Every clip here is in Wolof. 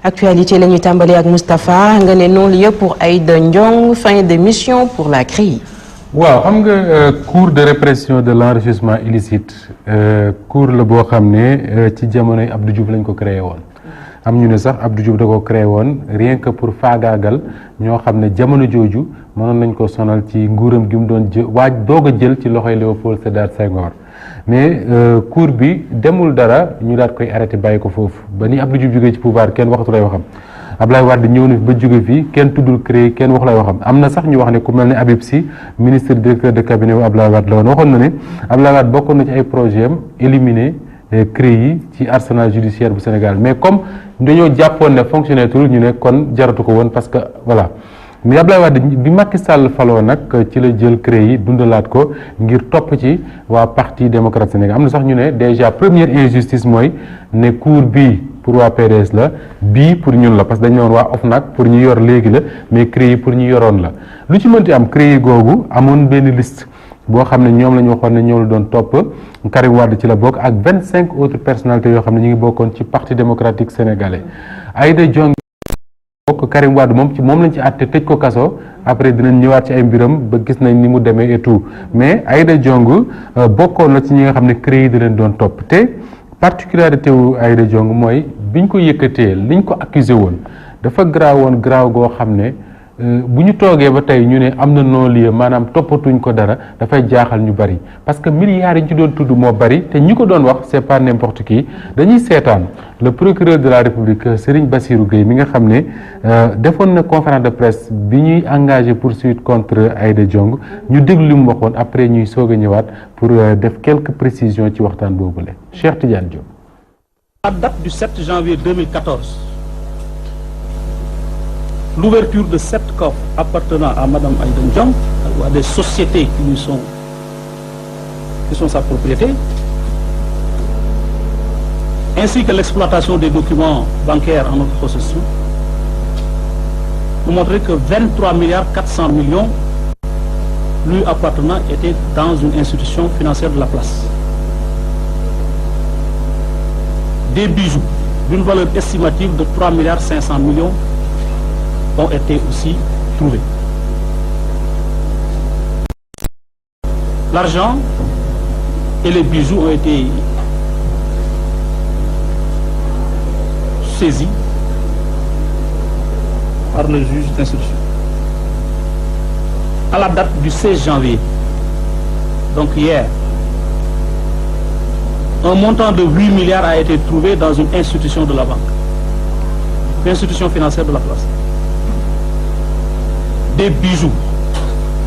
Actualité la ñuy tàmbali ak Moustapha nga ne non-lieu pour Aïda Ndiong, fin de mission pour la CREI. waaw xam nga cour de répression de l'enrichissement illicite cour la boo xam ne ci jamonoy Abdou Diouf lañ ko créé woon. am ñu ne sax Abdou Diouf da ko créé woon rien que pour faagaagal ñoo xam ne jamono jooju mënoon nañ ko sonal ci nguuram gi mu doon doog a jël ci loxoy Léopold Sédar Senghor mais cour bi demul dara ñu daat koy arrêté bàyyi ko foofu ba ni Abdou Diouf jógee ci pouvoir kenn waxatu lay waxam. Abdoulaye Wade ñëw na fi ba jóge fii kenn tuddul CREI kenn wax lay waxam am na sax ñu wax ne ku mel ne Habib Sy ministre directeur de cabinet bu Abdoulaye Wade la woon waxoon na ne Abdoulaye Wade bokkoon na ci ay projet am éliminer CREI yi ci arsenal judiciaire bu Sénégal mais comme dañoo jàppoon ne fonctionnaire tul ñu ne kon jaratu ko woon parce que voilà mais Abdoulaye Wade bi Macky Sall faloo nag ci la jël CREI yi dundalaat ko ngir topp ci waa parti démocrate Sénégal am na sax ñu ne déjà première injustice mooy ne cour bii pour waa PDS la bii pour ñun la parce que dañu woon waa OFNAC pour ñu yor léegi la mais CREI yi pour ñu yoroon la lu ci mënti am CREI yi googu amoon benn liste boo xam ne ñoom la ñu waxoon ne ñoom la doon topp Karim Wade ci la bokk ak 25 autres personnalités yoo xam ne ñu ngi bokkoon ci parti démocratique sénégalais Aïda Ndiong bokk Karim Wade moom lañ ci àtte tëj ko kaso après dinañ ñëwaat ci ay mbiram ba gis nañ ni mu demee et tout mais Aïda Ndiong bokkoon na ci ñi nga xam ne CREI yi da leen doon topp te particularité wu Aïda Ndiong mooy biñ ko yëkkatee liñ ko accusé woon dafa garaaw goo xam ne bu ñu toogee ba tey ñu ne am na non-lieu maanaam toppatuñ ko dara dafay jaaxal ñu bari parce que milliards yi ñu ci doon tudd moo bari te ñi ko doon wax c'est pas n'importe qui dañuy seetaan le procureur de la République Serigne Bassirou Gueye mi nga xam ne defoon na conférence de presse bi ñuy engagé poursuite contre Aïda Ndiong ñu déglu li mu waxoon après ñuy soog a ñëwaat pour def quelques précisions ci waxtaan boobule Cheikh Tidiane Diop. À date du 7 janvier 2014, l'ouverture de 7 coffres appartenant à Madame Aïda Ndiong ou à des sociétés qui sont sa propriété, ainsi que l'exploitation des documents bancaires en notre possession, nous montrer que 23 milliards 400 millions lui appartenant étaient dans une institution financière de la place. Des bijoux d'une valeur estimative de 3 milliards 500 millions ont été aussi trouvés. L'argent et les bijoux ont été saisis par le juge d'instruction. À la date du 16 janvier, donc hier, un montant de 8 milliards a été trouvé dans une institution de la banque, une institution financière de la place. Des bijoux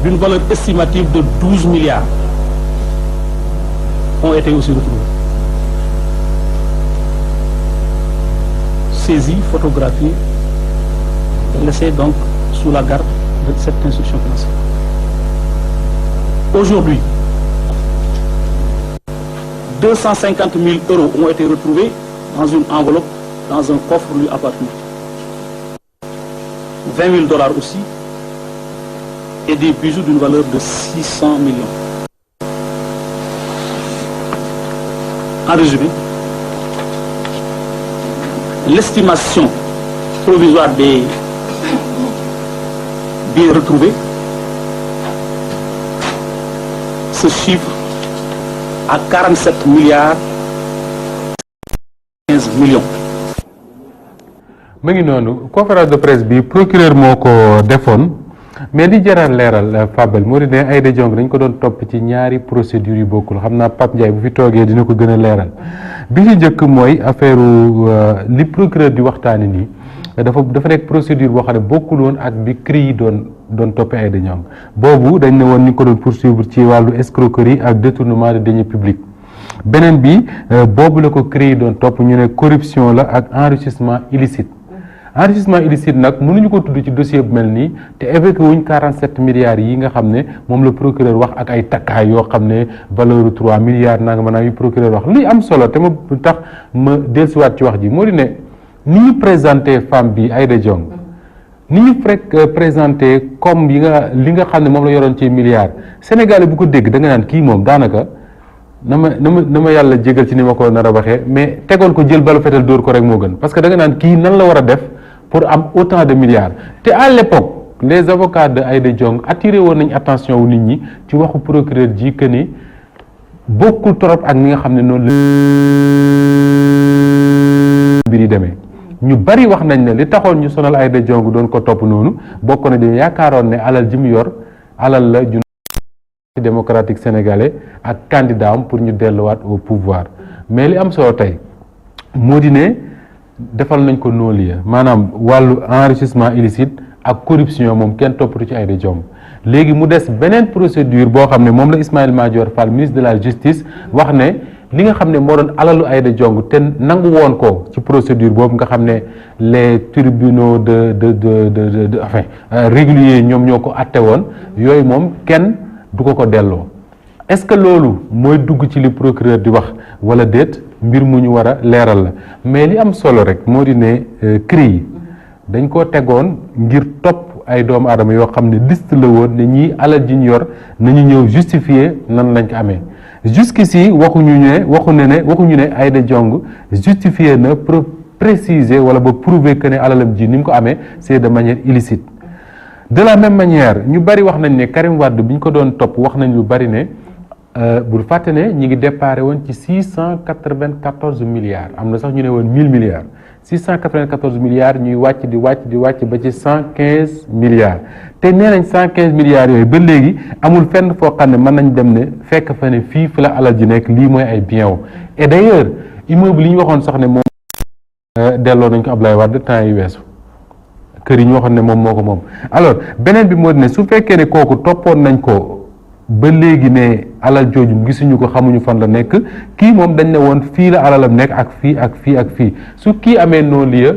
d'une valeur estimative de 12 milliards ont été aussi retrouvés. Saisis, photographiés, et laissés donc sous la garde de cette institution financière. Aujourd'hui, 250 000 euros ont été retrouvés dans une enveloppe, dans un coffre lui appartenant. 20 000 $ aussi, et des bijoux d'une valeur de 600 millions. En résumé, l'estimation provisoire des biens retrouvés se chiffre à 47 milliards 15 millions. ma ngi noonu conférence de presse bi procureur moo ko defoon mais li jaral leeral Fabel moo di ne Aïda Ndiong dañ ko doon topp ci ñaari procédures yu bokkul xam naa Pape Ndiaye bu fi toogee dina ko gën a leeral bi ci njëkk mooy affaire li procureur di waxtaani nii dafa nekk procédure boo xam ne bokkul woon ak bi CREI yi doon toppee Aïda Ndiong boobu dañ ne woon ni ko doon poursuivre ci wàllu escroquerie ak détournement de deniers publics beneen bi boobu la ko CREI yi doon topp ñu ne corruption la ak enrichissement illicite nag mënuñu ko tudd ci dossier bu mel nii te évoqué wuñ 47 milliards yi nga xam ne moom la procureur wax ak ay takkaay yoo xam ne valeur 3 milliards nanga maanaam yu procureur wax li am solo te ma tax ma dellusiwaat ci wax ji moo di ne ni ñu présenté femme bi Aïda Ndiong ni ñu présenté comme li nga xam ne moom la yoroon ci milliards Sénégalais bu ko dégg da nga naan kii moom daanaka na ma yàlla jégal ci ni ma ko nar a waxee mais tegoon ko jël balu fetal dóor ko rek moo gën parce que da nga naan kii nan la war a def pour am autant de milliards te à l'époque les avocats de Aïda Diong attiré woon nañ attention wu nit ñi ci waxu procureur ji que ni bokkul trop ak ni nga xam ne noonu la mbir yi demee ñu bari wax nañ ne li taxoon ñu sonal Aïda Diong doon ko topp noonu bokk na di yaakaaroon ne alal ji mu yor alal la ju démocratique sénégalais ak candidat am pour ñu delluwaat au pouvoir mais li am solo tey moo di ne defal nañ ko non-lieu maanaam wàllu enrichissement illicite ak corruption moom kenn toppatu ci Aïda Diong léegi mu des beneen procédure boo xam ne moom la Ismaïla Madior Fall ministre de la justice wax ne li nga xam ne moo doon alalu Aïda Diong te nangu woon ko ci procédure boobu nga xam ne les tribunaux de enfin réguliers ñoom ñoo ko atte woon yooyu moom kenn du ko delloo est-ce que loolu mooy dugg ci li procureur di wax wala déet mbir mu ñu war a leeral la mais li am solo rek moo di ne CREI yi dañ koo tegoon ngir topp ay doomu aadama yoo xam ne liste la woon ne ñii alal ji ñu yor nañu ñëw justifier nan lañ ko amee jusqu'ici waxuñu ne Aïda Diong justifier na pour préciser wala ba prouver que ne alalam ji ni mu ko amee c'est de manière illicite de la même manière ñu bari wax nañ ne Karim Wade bi ñu ko doon topp wax nañ lu bari ne bul fàtte ne ñi ngi déparé woon ci 694 milliards am na sax ñu ne woon 1000 milliards 694 milliards ñuy wàcc di wàcc ba ci 115 milliards te nee nañ 115 milliards yooyu ba léegi amul fenn foo xam ne mën nañ dem ne fekk fa ne fii la alal ji nekk lii mooy ay bien wu et d'ailleurs immeuble yi ñu waxoon sax ne moom delloo nañ ko Ablaye Wade temps yi weesu kër yi ñu waxoon ne moom moo ko moom alors beneen bi moo di ne su fekkee ne kooku toppoon nañ ko ba léegi ne alal jooju gisuñu ko xamuñu fan la nekk kii moom dañ ne woon fii la alalam nekk ak fii su kii amee non-lieu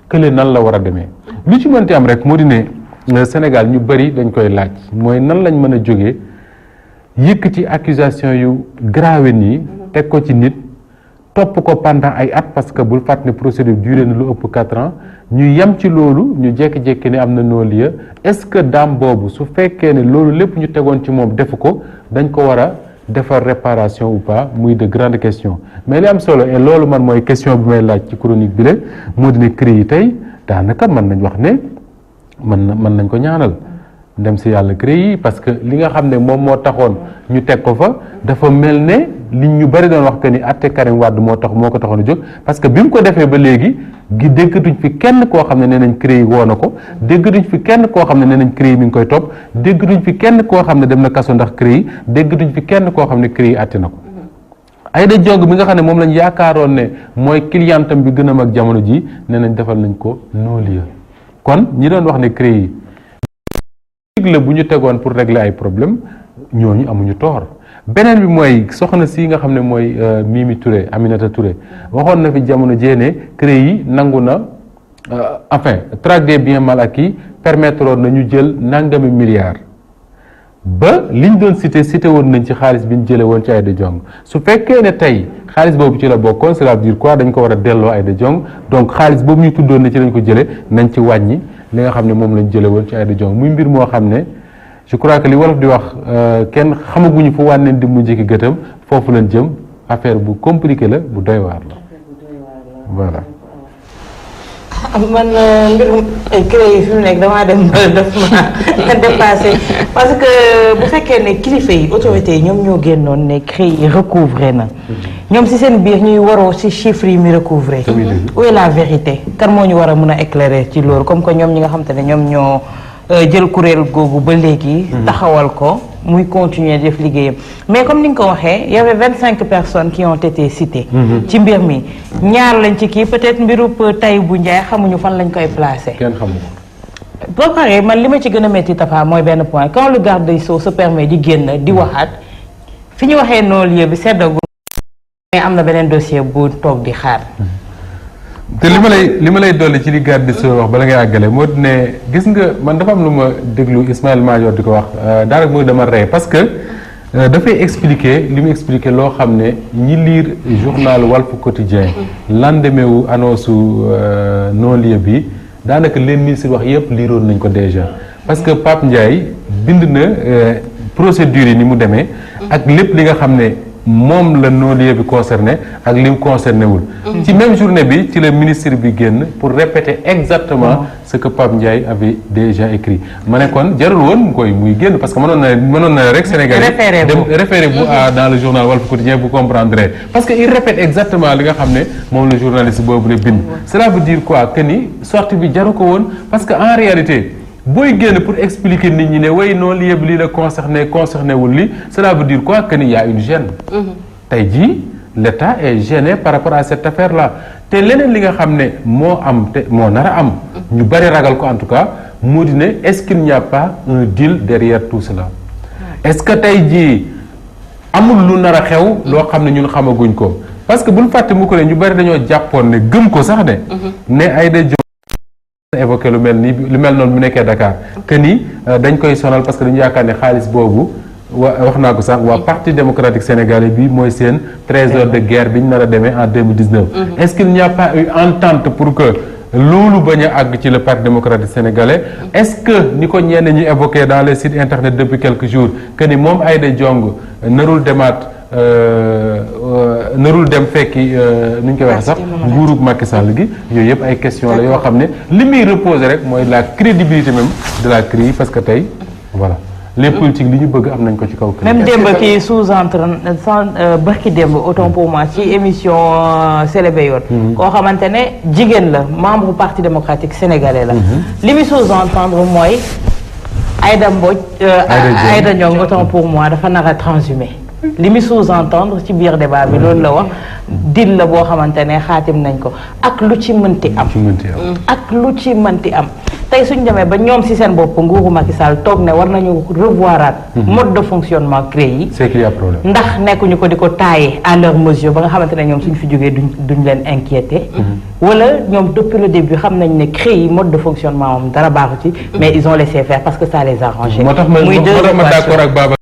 kële nan la war a demee lu ci mënti am rek moo di ne Sénégal ñu bëri dañ koy laaj mooy nan lañ mën a jógee yëkkati accusation yu grave nii teg ko ci nit topp ko pendant ay at parce que bul fàtt ne procédure duré na lu ëpp 4 ans ñu yem ci loolu ñu jékki-jékki ne am na non-lieu est-ce que daam boobu su fekkee ne loolu lépp ñu tegoon ci moom defu ko dañ ko war a defar réparation ou pas muy de grandes questions mais li am solo et loolu man mooy question bi may laaj ci chronique bi la moo di ne CREI yi tey daanaka mën nañ wax ne mën nañ ko ñaanal dem si yàlla CREI yi parce que li nga xam ne moom moo taxoon ñu teg ko fa dafa mel ne li ñu bëri doon wax que ni atte Karim Wade moo ko taxoon a jóg parce que bi mu ko defee ba léegi gi déggatuñ fi kenn koo xam ne nee nañ CREI woo na ko déggatuñ fi kenn koo xam ne nee nañ CREI mi ngi koy topp déggatuñ fi kenn koo xam ne dem na kaso ndax CREI déggatuñ fi kenn koo xam ne CREI atte na ko Aïda Diong bi nga xam ne moom lañ yaakaaroon ne mooy clientam bi gën a mag jamono ji nee nañ defal nañ ko non-lieu kon ñi doon wax ne CREI la bu ñu tegoon pour régler ay problème ñooñu amuñu tort beneen bi mooy soxna si nga xam ne mooy Mimi Touré Aminata Touré waxoon na fi jamono jéene CREI yi nangu na enfin traque des biens mal acquis permettre na ñu jël nangami milliards ba liñ doon cité woon nañ ci xaalis bi ñu jëlee woon ci Aïda Diong su fekkee ne tey xaalis boobu ci la bokkoon cela veut dire quoi dañ ko war a delloo Aïda Diong donc xaalis boobu ñu tuddoon ne ci lañ ko jëlee nañ ci wàññi li nga xam ne moom lañ jëlee woon ci Aïda Diong muy mbir moo xam ne je crois que li wolof di wax kenn xamaguñu fu wànneen di mu njëkki gëtam foofu lañ jëm affaire bu compliqué la bu doy waar la voilà. man mbirum CREI fi mu nekk damaa dem def ma dépassé parce que bu fekkee ne kilifa yi autorités yi ñoom ñoo génnoon ne CREI yi recouvré na ñoom si seen biir ñuy waroo si chiffres yi mu recouvré où est la vérité kan moo ñu war a mën a éclairer ci loolu comme que ñoom ñi nga xam te ne ñoom ñoo jël kuréel googu ba léegi taxawal ko muy continuer def liggéeyam mais comme ni nga ko waxee y avait 25 personnes qui ont été citées ci mbir mi ñaar lañ ci kii peut-être mbirub Tahibou Ndiaye xamuñu fan lañ koy placer kenn xamu boo paree man li ma ci gën a métti Tafa mooy benn point quand le garde des Sceaux se permet di génn di waxaat fi ñu waxee non-lieu bi seddagul mais am na beneen dossier bu toog di xaar te li ma lay dolli ci li garde des Sceaux wax bala ngay àggale moo ne gis nga man dafa am lu ma déglu Ismaïla Madior di ko wax daanaka mooy dama rey parce que dafay expliquer li mu expliquer loo xam ne ñi lire journal Walf Quotidien lendemain wu annonce non-lieu bi daanaka leen ministre wax yëpp liiroon nañ ko déjà parce que Pape Ndiaye bind na procédure yi ni mu demee ak lépp li nga xam ne moom la non-lieu bi concerné ak li mu concerné wul. ci même journée bi ci le ministre bi génn pour répéter exactement ce que Pape Ndiaye avait déjà écrit ma ne kon jarul woon muy génn parce que mënoon na rek Sénégalais dem référé bu dans le journal Walf Quotidien vous comprendrez parce que il répète exactement li nga xam ne moom le journaliste boobu la bind. cela veut dire quoi que ni sortie bi jaru ko woon parce que en réalité booy génn pour expliquer nit ñi ne way non-lieu bi lii la concerné wul li cela veut dire quoi que ni y a une gêne. tey jii l'État est gêné par rapport à cette affaire là te leneen li nga xam ne moo am te moo nar a am ñu bari ragal ko en tout cas moo di ne est-ce qu'il n'y a pas un deal derrière tout cela est-ce que tey jii amul lu nar a xew loo xam ne ñun xamaguñ ko parce que bul fàtte mu ko ne ñu bari dañoo jàppoon ne gëm ko sax ne Aïda Diop évoqué lu mel noonu bu nekkee Dakar que ni dañ koy sonal parce que dañu yaakaar ne xaalis boobu wax naa ko sax waa parti démocratique sénégalais bi mooy seen trésor de guerre bi ñu nar a demee en 2019. est-ce qu'il n'y a pas eu entente pour que loolu bañ a àgg ci le parti démocratique sénégalais est-ce que ni ko ñenn ñi évoqué dans les sites internet depuis quelques jours que ni moom Aïda Diong narul dem fekki nu ñu koy waxee sax nguurug Macky Sall gi yooyu yëpp ay question la yoo xam ne li muy reposer rek mooy la crédibilité même de la CREI parce que tey voilà les politiques li ñu bëgg am nañ ko ci kaw. même démb kii barki démb autant pour moi ci émission Selebe yoon. koo xamante ne jigéen la membre parti démocratique sénégalais la. li muy sous-entendre mooy Aïda Mbodj. Aïda Diong autant pour moi dafa nar a transhumé. li muy sous-entendre ci biir débat bi loolu la wax dil la boo xamante ne xaatim nañ ko ak lu ci mënti am. ak lu ci mënti am. tey suñ demee ba ñoom ci seen bopp nguuru Macky Sall toog ne war nañu revoiraat mode de fonctionnement CREI yi. c'est qu'il y a problème. ndax nekkuñu ko di ko tailler à leur mesure ba nga xamante ne ñoom suñ fi jógee duñ leen inquiéter. wala ñoom depuis le début xam nañ ne CREI yi mode de fonctionnement moom dara baaxu ci. mais ils ont laissé faire parce que ça les arrangeait. moo tax ma d'accord ak Baba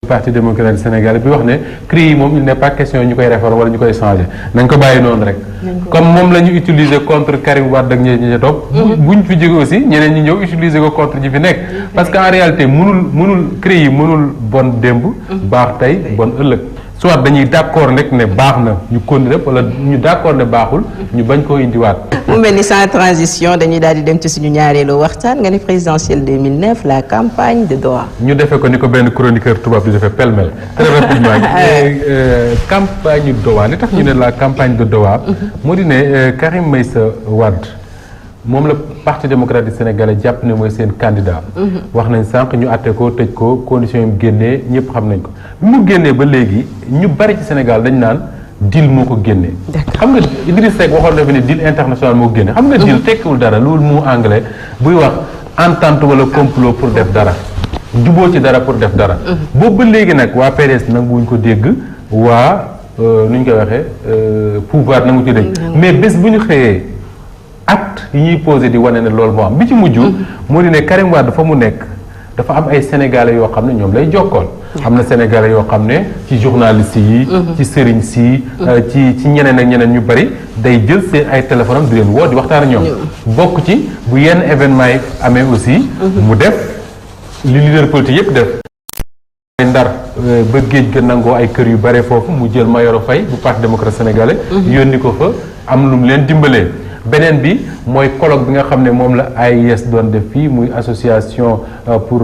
parti démocratique sénégalais bi wax ne CREI yi moom il n'est pas question ñu koy réformer wala ñu koy changer nañ ko bàyyi noonu rek. comme moom la ñu utiliser contre Karim Wade ak ñi ca topp. buñ fi jóge aussi ñeneen ñi ñëw utiliser ko contre ñi fi nekk. parce que en réalité mënul CREI yi mënul bon démb. baax tey bon ëllëg. soit dañuy d'accord rek ne baax na ñu continuer wala ñu d'accord ne baaxul ñu bañ koo indiwaat. mu mel ni sans transition dañuy daal di dem ci suñu ñaareelu waxtaan nga ni présidentielle 2009 la campagne de Doha. ñu defee ko ni ko benn chroniqueur tubaab di defee pêle-mêle très rapidement campagne Doha li tax ñu ne la campagne de Doha. moo di ne Karim Meïssa Wade moom la parti démocratique sénégalais jàpp ne mooy seen candidat. wax nañ sànq ñu àtte ko tëj ko conditions yi mu génnee ñëpp xam nañ ko bi mu génnee ba léegi ñu bari ci Sénégal dañ naan deal moo ko génnee. xam nga Idriss Seck waxoon na fi ne deal international moo ko génne xam nga deal tekkiwul dara loolu mu anglais buy wax entente wala complot pour def dara juboo ci dara pour def dara. boobu ba léegi nag waa PDS nanguwuñ ko dégg waa nu ñu koy waxee pouvoir nangu ci dégg mais bés bu ñu xëyee. acte yi ñuy posé di wane ne loolu moo am bi ci mujj moo di ne Karim Wade dafa mu nekk dafa am ay sénégalais yoo xam ne ñoom lay jokkool am na sénégalais yoo xam ne ci journalistes yi ci sëriñ si ci ñeneen ak ñeneen ñu bari day jël seen ay téléphone am di leen woo di waxtaan ak ñoom bokk ci bu yenn événement yi amee aussi mu def li leader politique yépp def Ndar ba géej ga nangoo ay kër yu bare foofu mu jël Mayoro Faye bu parti démocrate sénégalais yónni ko fa am lu mu leen dimbalee beneen bi mooy colloque bi nga xam ne moom la AIS doon def fii muy association pour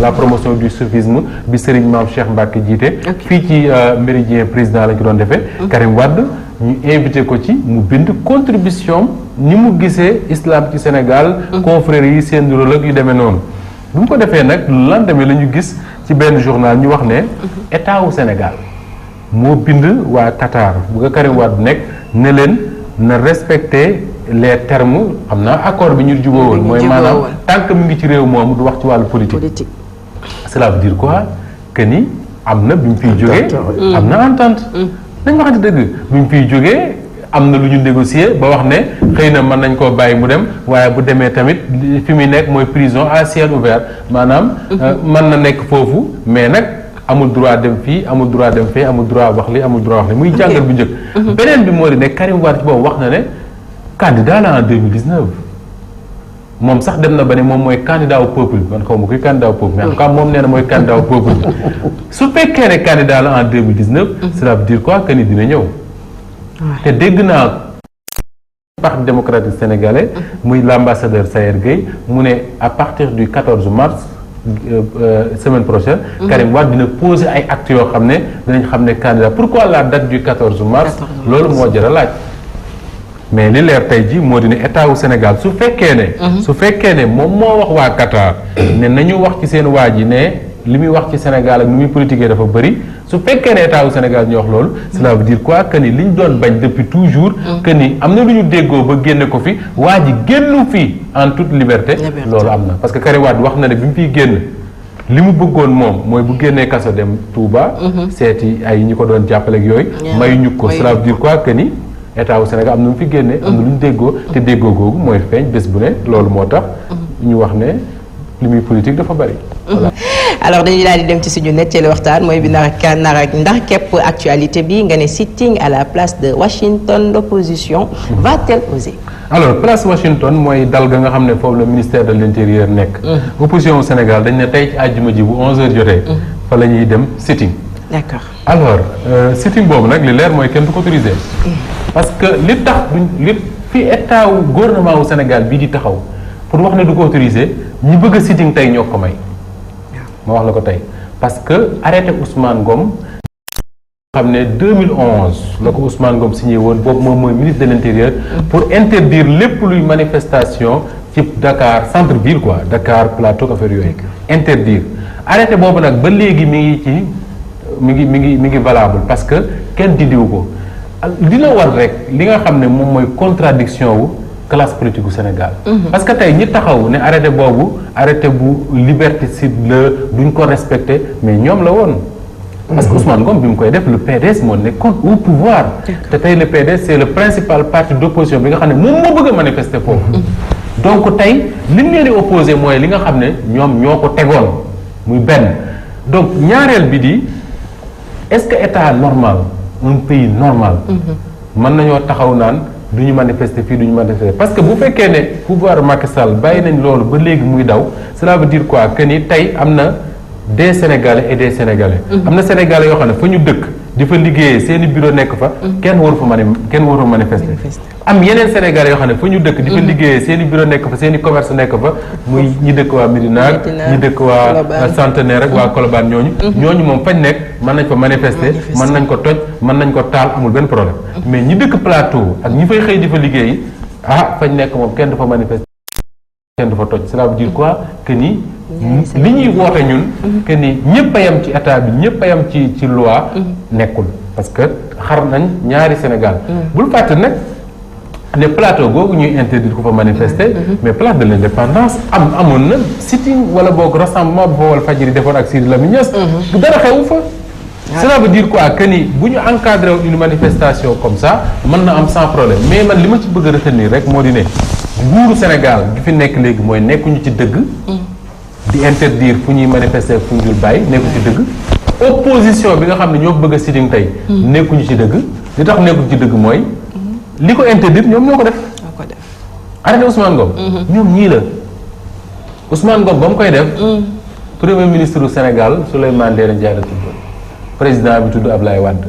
la promotion du soufisme bi Serigne Mame Cheikh Mbacke jiite fii ci Méridien président lañ ko doon defee Karim Wade ñu invité ko ci mu bind contribution ni mu gisee islam ci Sénégal confréries yi seen rôle ak yu demee noonu bu mu ko defee nag lendemain la ñu gis ci benn journal ñu wax ne état wu Sénégal moo bind waa Qatar bu nga Karim Wade nekk ne leen na respecter les termes xam naa accord bi ñu jubóowul mooy maanaam tant que mu ngi ci réew moomu du wax ci wàllu politique. Cela veut dire quoi que ni am na bi mu fiy jógee am na entente nañ waxante dëgg bi mu fiy jógee am na lu ñu négocier ba wax ne xëy na mën nañ koo bàyyi mu dem waaye bu demee tamit fi muy nekk mooy prison à ciel ouvert maanaam mën na nekk foofu mais nag amul droit dem fii amul droit dem fee amul droit wax li amul droit wax li muy jàngal bu njëkk beneen bi moo di ne Karim Wade ci boobu wax na ne candidat la en 2019 moom sax dem na ba ne moom mooy candidat au peuple man xaw ma kuy candidat au peuple mais en tout cas moom nee na mooy candidat au peuple su fekkee ne candidat la en 2019 cela veut dire quoi que ni dina ñëw te dégg naa parti démocratique sénégalais muy l'ambassadeur Sayer Gueye mu ne à partir du 14 mars semaine prochaine Karim Wade dina poser ay actes yoo xam ne dinañ xam ne candidat pourquoi la date du 14 mars loolu moo jar a laaj mais li leer tey ji moo di ne état wu Sénégal su fekkee ne moom moo wax waa Qatar ne nañu wax ci seen waa ji ne li muy wax ci Sénégal ak ni muy politiquer dafa bëri su fekkee ne état wu Sénégal ñu wax loolu cela veut dire quoi que ni li ñu doon bañ depuis toujours que ni am na lu ñu déggoo ba génne ko fi waa ji génnu fi en toute liberté loolu am na parce que Karim Wade wax na ne bi mu fiy génn li mu bëggoon moom mooy bu génnee kaso dem Touba seeti ay ñi ko doon jàppale ak yooyu mayu ñu ko cela veut dire quoi que ni état wu Sénégal am na lu mu fi génne am na lu ñu déggoo te déggoo googu mooy feeñ bés bu ne loolu moo tax ñu wax ne li muy politique dafa bari. Voilà. Alors dañuy daal di dem ci suñu ñetteelu waxtaan mooy bi nar ak ndax képp actualité bi nga ne sitting à la place de Washington l'opposition va-t-elle oser? Alors place Washington mooy dal ga nga xam ne foofu le ministère de l'intérieur nekk. opposition au Sénégal dañ ne tey ci àjjuma ji bu 11h jotee. fa la ñuy dem sitting. D'accord. Alors sitting boobu nag li leer mooy kenn du ko autorisé. parce que li tax li fi état wu gouvernement wu Sénégal bii di taxaw. pour wax ne du ko autorisé ñi bëgg a sitting tey ñoo ko may ma wax la ko tey parce que arrêté Ousmane Ngom xam ne 2011 la ko Ousmane Ngom signé woon boobu moom mooy ministre de l'intérieur pour interdire lépp luy manifestation ci Dakar centre ville quoi Dakar plateau affaire yooyu interdire arrêté boobu nag ba léegi mi ngi valable parce que kenn dindiwu ko dina war rek li nga xam ne moom mooy contradiction wu classe politique gu Sénégal. parce que tey ñi taxaw ne arrêté boobu arrêté bu liberticide la duñ ko respecté mais ñoom la woon. parce que Ousmane Ngom bi mu koy def le PDS moo nekkoon au pouvoir. te tey le PDS c'est le principal parti d'opposition bi nga xam ne moom moo bëgg a manifester foofu. donc tey li mu leen di opposé mooy li nga xam ne ñoom ñoo ko tegoon muy benn donc ñaareel bi di est-ce que état normal un pays normal. mën nañoo taxaw naan. du ñu manifester fii du ñu manifester parce que bu fekkee ne pouvoir Macky Sall bàyyi nañ loolu ba léegi muy daw cela veut dire quoi que ni tey am na des Sénégalais et des Sénégalais. am na Sénégalais yoo xam ne fa ñu dëkk di fa liggéeyee seen i bureau nekk fa. kenn waru fa manifester. am yeneen Sénégalais yoo xam ne fa ñu dëkk di fa liggéeyee seen i bureau nekk fa seen i commerce nekk fa muy ñi dëkk waa Médina ñi dëkk waa Centenaire ak waa Colobane ñooñu moom fañ nekk mën nañ fa manifester mën nañ ko toj mën nañ ko taal amul benn problème mais ñi dëkk plateau ak ñi fay xëy di fa liggéey fañ nekk moom kenn du fa manifester kenn du fa toj cela veut dire quoi que ni li ñuy woote ñun que ni ñëpp a yem ci état bi ñëpp a yem ci loi nekkul parce que xar nañ ñaari Sénégal bul fàtte nag ne plateau googu ñuy interdire ko fa manifester mais place de l'indépendance amoon na sitting wala boog rassemblement bu fa Walfadjri defoon ak Sidi Lamine Niass bu dara xewu fa cela veut dire quoi que ni bu ñu encadré une manifestation comme ça mën na am sans problème mais man li ma ci bëgg a retenir rek moo di ne nguuru Sénégal gi fi nekk léegi mooy nekkuñu ci dëgg di interdire fu ñuy manifester fu ñu dul bàyyi nekkuñu ci dëgg opposition bi nga xam ne ñoo bëgg a sitting tey nekkuñu ci dëgg li tax nekkuñu ci dëgg mooy li ko interdire ñoom ñoo ko def arrêté Ousmane Ngom ñoom ñii la Ousmane Ngom ba mu koy def premier ministre du Sénégal Souleymane Ndéné Ndiaye la tudd président bi tudd Ablaye Wade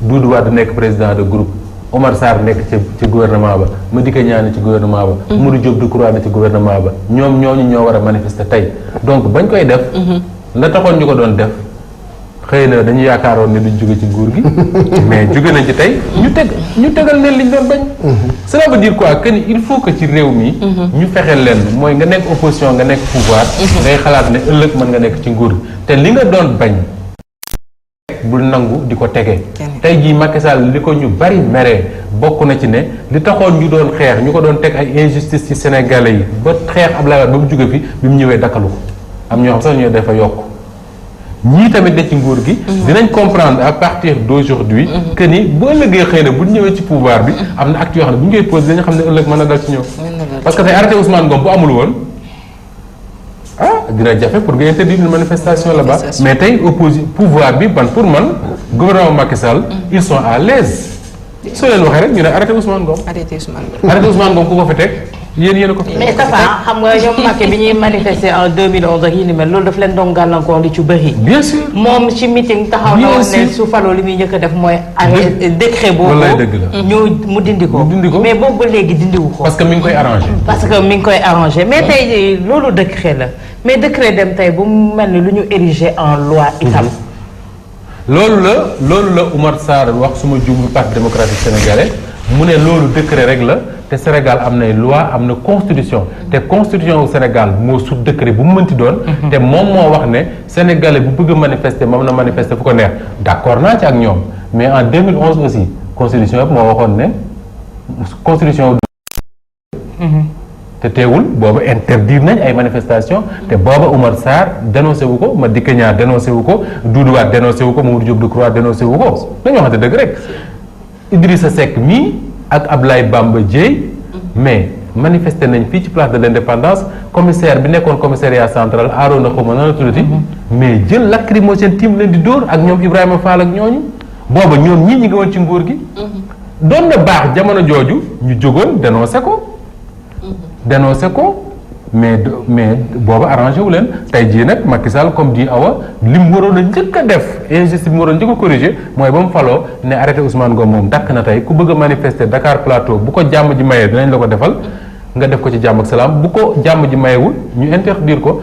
Doudou Wade nekk président de groupe Omar Sarr nekk ci gouvernement ba Madické Niang ci gouvernement ba Modou Diop Decroix ci gouvernement ba ñoom ñooñu ñoo war a manifester tey donc bañ koy def la taxoon ñu ko doon def xëy na dañu yaakaaroon ne duñ jóge ci nguur gi mais jóge nañ ci tey ñu tegal leen liñ doon bañ cela veut dire quoi que ni il faut que ci réew mi ñu fexeel leen mooy nga nekk opposition nga nekk pouvoir ngay xalaat ne ëllëg mën nga nekk ci nguur gi te li nga doon bañ bul nangu di ko tege tey jii Macky Sall li ko ñu bari meree bokk na ci ne li taxoon ñu doon xeex ñu ko doon teg ay injustice ci Sénégalais yi ba xeex Abdoulaye Wade ba mu jóge fi bi mu ñëwee dakkalu ko am ñoo xam sax ñoo dafa yokk ñii tamit de ci nguur gi dinañ comprendre à partir d'aujourd'hui que ni bu ëllëgee xëy na bu ñëwee ci pouvoir bi am na acte yoo xam ne bu ñu koy posé dañu xam ne ëllëg mën na dal ci ñëw parce que tey arrêté Ousmane Ngom bu amul woon dina jafe pour nga interdire une manifestation là-bas mais tey pouvoir bi ban pour man gouvernement Macky Sall ils sont à l'aise soo leen waxee rek ñu ne arrêté Ousmane Ngom arrêté Ousmane Ngom ku ko fi teg yéen a ko. mais Tafa xam nga ñoom Macky bi ñuy manifester en 2011 ak yi ni mel loolu daf leen doon gàllankoor li ci bëri. bien sûr moom ci meeting taxaw na woon ne su faloo li muy njëkk a def mooy. arrêté décret boobu. wallaay dëgg la. mu dindi ko. mais boobu ba léegi dindiwu ko. parce que mi ngi koy arrangé. mais tey jii loolu décret la mais décret dem tey bu mu mel ni lu ñu érigé en loi itam. loolu la Oumar Sarr wax suma jumlu parti démocratique sénégalais mu ne loolu décret rek la te Sénégal am nay loi am na constitution te constitution wu Sénégal moo sut décret bu mu mënti doon. te moom moo wax ne sénégalais bu bëgg a manifester moom na manifester fu ko neex d'accord naa ci ak ñoom mais en 2011 aussi constitution yëpp moo waxoon ne constitution. te teewul booba interdire nañ ay manifestation te booba Oumar Sarr dénoncé wu ko Madické Niang dénoncé wu ko Doudou Wade dénoncé wu ko Mamadou Diop Decroix dénoncé wu ko dañoo waxante dëgg rek Idrissa Seck mii ak Ablaye Bamba Dièye mais manifesté nañ fii ci place de l'Indépendance commissaire bi nekkoon commissariat central Arona xawma nan la tuddati mais jël lacrymogène tiim leen di dóor ak ñoom Ibrahima Fall ak ñooñu booba ñoom ñi ngi woon ci nguur gi doon na baax jamono jooju ñu jógoon dénoncé ko mais booba arrangé wu leen tey jii nag Macky Sall comme dit Awa li mu waroon a njëkk a def injustice bi mu waroon njëkk a corriger mooy ba mu faloo ne arrêté Ousmane Ngom moom dakk na tey ku bëgg a manifester Dakar Plateau bu ko jàmm ji mayee dinañ la ko defal nga def ko ci jàmm ak salaam bu ko jàmm ji mayewul ñu interdire ko